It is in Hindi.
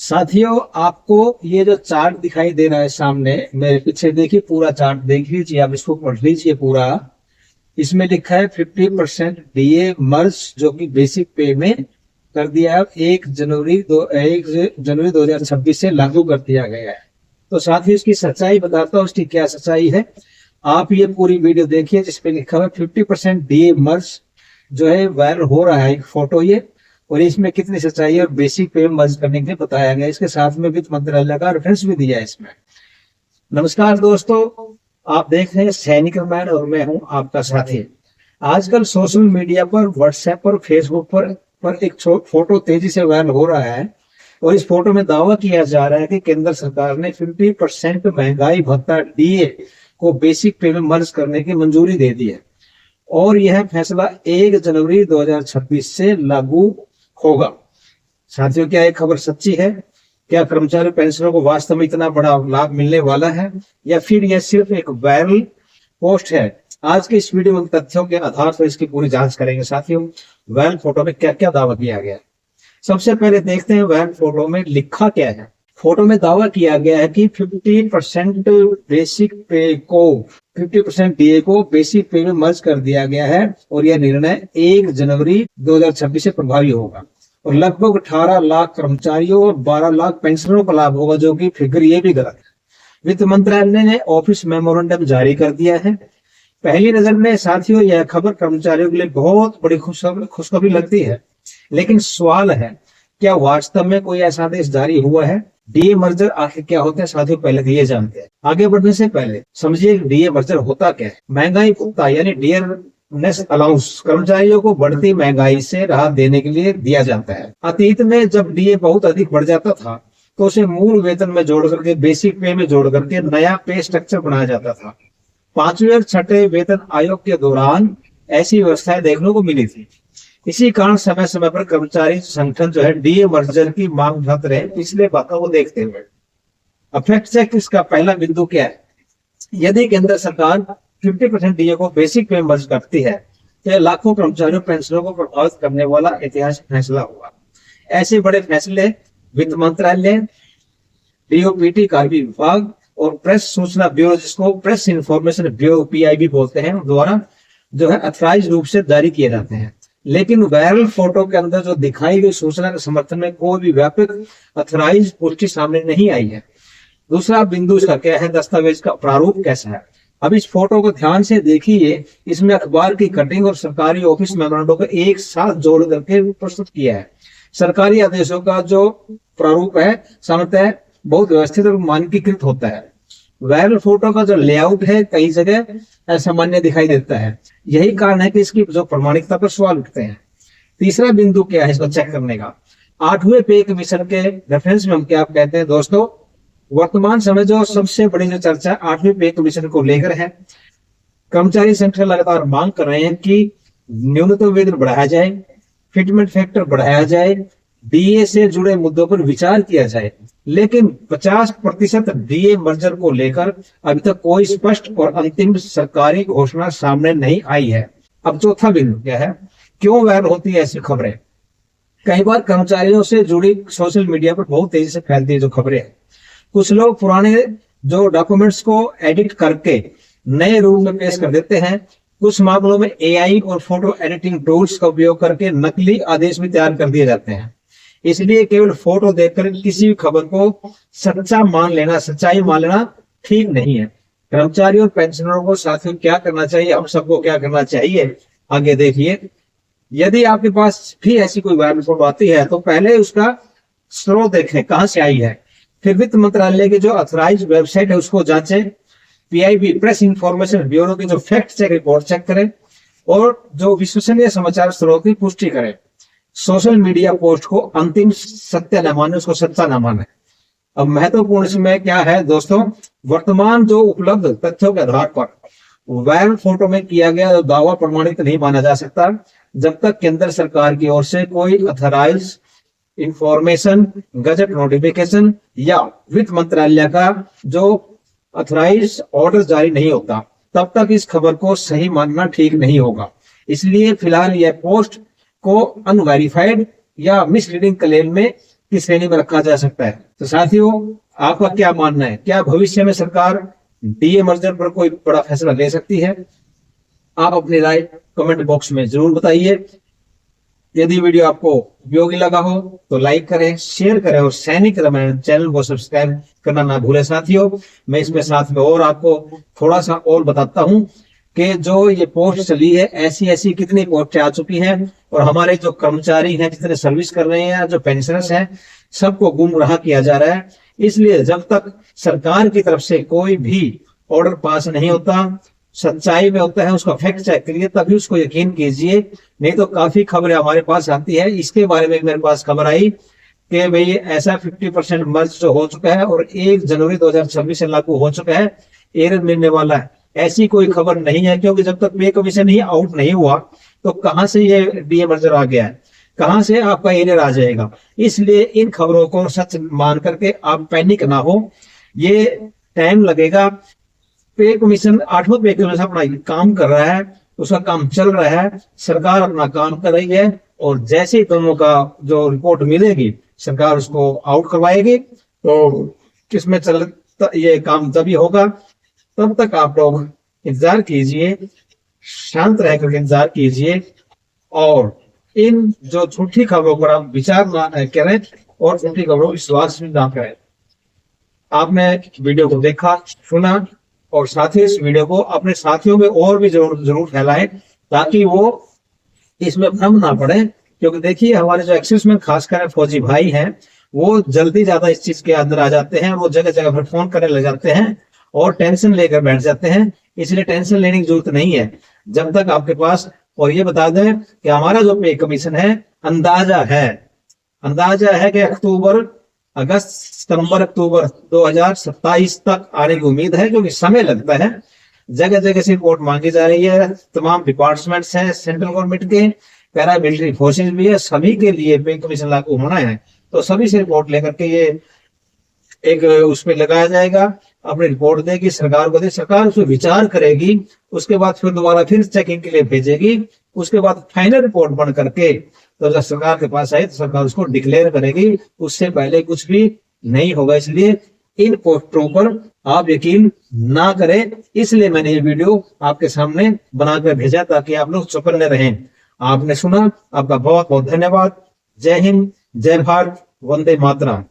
साथियों, आपको ये जो चार्ट दिखाई दे रहा है सामने मेरे पीछे, देखिए पूरा चार्ट देख लीजिए, आप इसको पढ़ लीजिए पूरा। इसमें लिखा है 50% डीए मर्ज जो कि बेसिक पे में कर दिया है, 1 जनवरी 2026 से लागू कर दिया गया है। तो साथ ही इसकी सच्चाई बताता हूँ, उसकी क्या सच्चाई है। आप ये पूरी वीडियो देखिए जिसपे लिखा हुआ है 50% डीए मर्ज जो है वायरल हो रहा है, एक फोटो ये, और इसमें कितनी सच्चाई है और बेसिक पे मर्ज करने के लिए बताया गया। इसके साथ में वित्त मंत्रालय का रेफरेंस भी दिया है इसमें। नमस्कार दोस्तों, आप देख रहे हैं सैनिक मैन और मैं हूं आपका साथी। आजकल सोशल मीडिया पर, व्हाट्सएप पर, फेसबुक पर एक फोटो तेजी से वायरल हो रहा है और इस फोटो में दावा किया जा रहा है कि केंद्र सरकार ने 50% महंगाई भत्ता डीए को बेसिक पे में मर्ज करने की मंजूरी दे दी है और यह फैसला 1 जनवरी 2026 से लागू होगा। साथियों, क्या ये खबर सच्ची है? क्या कर्मचारी पेंशनरों को वास्तव में इतना बड़ा लाभ मिलने वाला है या फिर यह सिर्फ एक वायरल पोस्ट है? आज के इस वीडियो में तथ्यों के आधार पर इसकी पूरी जांच करेंगे। साथियों, वायरल फोटो में क्या क्या दावा किया गया है, सबसे पहले देखते हैं वायरल फोटो में लिखा क्या है। फोटो में दावा किया गया है कि 50% बेसिक पे को 50% डीए को बेसिक पे में मर्ज कर दिया गया है और यह निर्णय 1 जनवरी 2026 से प्रभावी होगा और लगभग 18 लाख कर्मचारियों और 12 लाख पेंशनरों को लाभ होगा, जो कि फिगर ये भी गलत है। वित्त मंत्रालय ने ऑफिस मेमोरेंडम जारी कर दिया है। पहली नजर में साथियों यह खबर कर्मचारियों के लिए बहुत बड़ी खुशखबरी लगती है, लेकिन सवाल है क्या वास्तव में कोई ऐसा आदेश जारी हुआ है? डीए मर्जर आखिर क्या होता है साथियों, पहले ये जानते हैं। आगे बढ़ने से पहले समझिए डीए मर्जर होता क्या है। महंगाई भत्ता यानी डियरनेस अलाउंस कर्मचारियों को बढ़ती महंगाई से राहत देने के लिए दिया जाता है। अतीत में जब डीए बहुत अधिक बढ़ जाता था तो उसे मूल वेतन में जोड़ करके, बेसिक पे में जोड़ करके नया पे स्ट्रक्चर बनाया जाता था। 5वें और 6ठे वेतन आयोग के दौरान ऐसी व्यवस्थाएं देखने को मिली थी। इसी कारण समय समय पर कर्मचारी संगठन जो है डीए मर्जर की मांग उठाते रहे पिछले बातों को देखते हुए। अब फैक्ट चेक इसका पहला बिंदु क्या है? यदि केंद्र सरकार 50% डीए को बेसिक पे मर्ज करती है तो यह लाखों कर्मचारियों पेंशनरों को प्रभावित करने वाला ऐतिहासिक फैसला होगा। ऐसे बड़े फैसले वित्त मंत्रालय, डीओपीटी कार्मिक विभाग और प्रेस सूचना ब्यूरो, जिसको प्रेस इंफॉर्मेशन ब्यूरो पीआईबी बोलते हैं, द्वारा जो है अथराइज रूप से जारी किए जाते हैं। लेकिन वायरल फोटो के अंदर जो दिखाई गई सूचना के समर्थन में कोई भी व्यापक अथराइज पुष्टि सामने नहीं आई है। दूसरा बिंदु इसका क्या है? दस्तावेज का प्रारूप कैसा है? अब इस फोटो को ध्यान से देखिए, इसमें अखबार की कटिंग और सरकारी ऑफिस मेमोरेंडम को एक साथ जोड़ करके प्रस्तुत किया है। सरकारी आदेशों का जो प्रारूप है सामान्यतः बहुत व्यवस्थित और मानकीकृत होता है। वायरल फोटो का जो लेआउट है कई जगह असामान्य दिखाई देता है। यही कारण है कि इसकी जो प्रमाणिकता पर सवाल उठते हैं। तीसरा बिंदु क्या है इसको चेक करने का? 8वें पे कमीशन के रेफरेंस में हम क्या कहते हैं दोस्तों, वर्तमान समय जो सबसे बड़ी जो चर्चा 8वें पे कमीशन को लेकर है। कर्मचारी संगठन लगातार मांग कर रहे हैं कि न्यूनतम वेतन बढ़ाया जाए, फिटमेंट फैक्टर बढ़ाया जाए, डीए से जुड़े मुद्दों पर विचार किया जाए, लेकिन 50% डीए मर्जर को लेकर अभी तक कोई स्पष्ट और अंतिम सरकारी घोषणा सामने नहीं आई है। अब चौथा बिंदु क्या है? क्यों वायरल होती है ऐसी खबरें? कई बार कर्मचारियों से जुड़ी सोशल मीडिया पर बहुत तेजी से फैलती है जो खबरें हैं। कुछ लोग पुराने जो डॉक्यूमेंट्स को एडिट करके नए रूप में पेश कर देते हैं। कुछ मामलों में एआई और फोटो एडिटिंग टूल्स का उपयोग करके नकली आदेश भी तैयार कर दिए जाते हैं। इसलिए केवल फोटो देखकर किसी भी खबर को सच्चाई मान लेना ठीक नहीं है। कर्मचारी और पेंशनरों को साथियों क्या करना चाहिए, हम सबको क्या करना चाहिए, आगे देखिए। यदि आपके पास भी ऐसी कोई वायरल फोटो आती है तो पहले उसका स्रोत देखें, कहां से आई है। फिर वित्त मंत्रालय की जो अथराइज वेबसाइट है उसको जांचें, पीआईबी प्रेस इंफॉर्मेशन ब्यूरो की जो फैक्ट चेक रिपोर्ट चेक करें और जो विश्वसनीय समाचार स्रोत की पुष्टि करें। सोशल मीडिया पोस्ट को अंतिम सत्य न माने, उसको सच्चा न माने। अब महत्वपूर्ण इसमें क्या है दोस्तों, वर्तमान जो उपलब्ध तथ्यों के आधार पर वायरल फोटो में किया गया दावा प्रमाणित नहीं माना जा सकता जब तक केंद्र सरकार की ओर से कोई अथराइज इंफॉर्मेशन, गजट नोटिफिकेशन या वित्त मंत्रालय का जो अथराइज ऑर्डर जारी नहीं होता, तब तक इस खबर को सही मानना ठीक नहीं होगा। इसलिए फिलहाल यह पोस्ट को अनवेरिफाइड या मिसलीडिंग क्लेम में की श्रेणी में रखा जा सकता है। तो साथियों, आपका क्या मानना है? क्या भविष्य में सरकार डीए मर्जर पर कोई बड़ा फैसला ले सकती है? आप अपनी राय कमेंट बॉक्स में जरूर बताइए। यदि वीडियो आपको उपयोगी लगा हो तो लाइक करें, शेयर करें और सैनिक रामायण चैनल को सब्सक्राइब करना ना भूलें। साथियों, मैं इसमें साथ में और आपको थोड़ा सा और बताता हूं कि जो ये पोस्ट चली है, ऐसी कितनी पोस्टें आ चुकी हैं और हमारे जो कर्मचारी हैं, जितने सर्विस कर रहे हैं, जो पेंशनर्स हैं, सबको गुमराह किया जा रहा है। इसलिए जब तक सरकार की तरफ से कोई भी ऑर्डर पास नहीं होता, सच्चाई में होता है, उसका फैक्ट चेक करिए, तभी उसको यकीन कीजिए। नहीं तो काफी खबरें हमारे पास आती है। इसके बारे में मेरे पास खबर आई कि भाई ऐसा 50% मर्ज जो हो चुका है और 1 जनवरी 2026 से लागू हो चुका है, एरर मिलने वाला है। ऐसी कोई खबर नहीं है, क्योंकि जब तक पे कमीशन ही आउट नहीं हुआ तो कहां से ये डीए मर्जर आ गया है, कहां से आपका एरर आ जाएगा। इसलिए इन खबरों को सच मान करके आप पैनिक ना हो। ये टाइम लगेगा। पे कमीशन 8वां पे कमीशन अपना काम कर रहा है, उसका काम चल रहा है, सरकार अपना काम कर रही है और जैसे ही दोनों का जो रिपोर्ट मिलेगी सरकार उसको आउट करवाएगी। तो किसमें चल ये काम तभी होगा। तब तक आप लोग इंतजार कीजिए, शांत रहकर इंतजार कीजिए और इन जो झूठी खबरों पर आप विचार ना करें और झूठी खबरों विश्वास ना करें। आपने वीडियो को देखा, सुना और साथ ही इस वीडियो को अपने साथियों में और भी जरूर फैलाएं, ताकि वो इसमें भ्रम ना पड़े। क्योंकि देखिए, हमारे जो एक्सेस में खासकर फौजी भाई हैं, वो जल्दी ज्यादा इस चीज के अंदर आ जाते हैं। वो जगह जगह पर फोन करने लग जाते हैं और टेंशन लेकर बैठ जाते हैं। इसलिए टेंशन लेने की जरूरत नहीं है जब तक आपके पास। और ये बता दें कि हमारा जो पे कमीशन है, अंदाजा है कि अगस्त सितंबर अक्टूबर 2027 तक आने की उम्मीद है, क्योंकि समय लगता है। जगह जगह से रिपोर्ट मांगी जा रही है। तमाम डिपार्टमेंट्स हैं सेंट्रल गवर्नमेंट के, पैरामिलिट्री फोर्सेज भी है, सभी के लिए पे कमीशन लागू होना है। तो सभी से रिपोर्ट लेकर के ये एक उसमें लगाया जाएगा, अपनी रिपोर्ट देगी, सरकार को दे, सरकार उसमें विचार करेगी, उसके बाद फिर दोबारा फिर चेकिंग के लिए भेजेगी। उसके बाद फाइनल रिपोर्ट बन करके तो जब सरकार के पास आए तो सरकार उसको डिक्लेयर करेगी। उससे पहले कुछ भी नहीं होगा। इसलिए इन पोस्टों पर आप यकीन ना करें। इसलिए मैंने ये वीडियो आपके सामने बनाकर भेजा, ताकि आप लोग चौकन्ने रहें। आपने सुना, आपका बहुत बहुत धन्यवाद। जय हिंद, जय भारत, वंदे मातरम।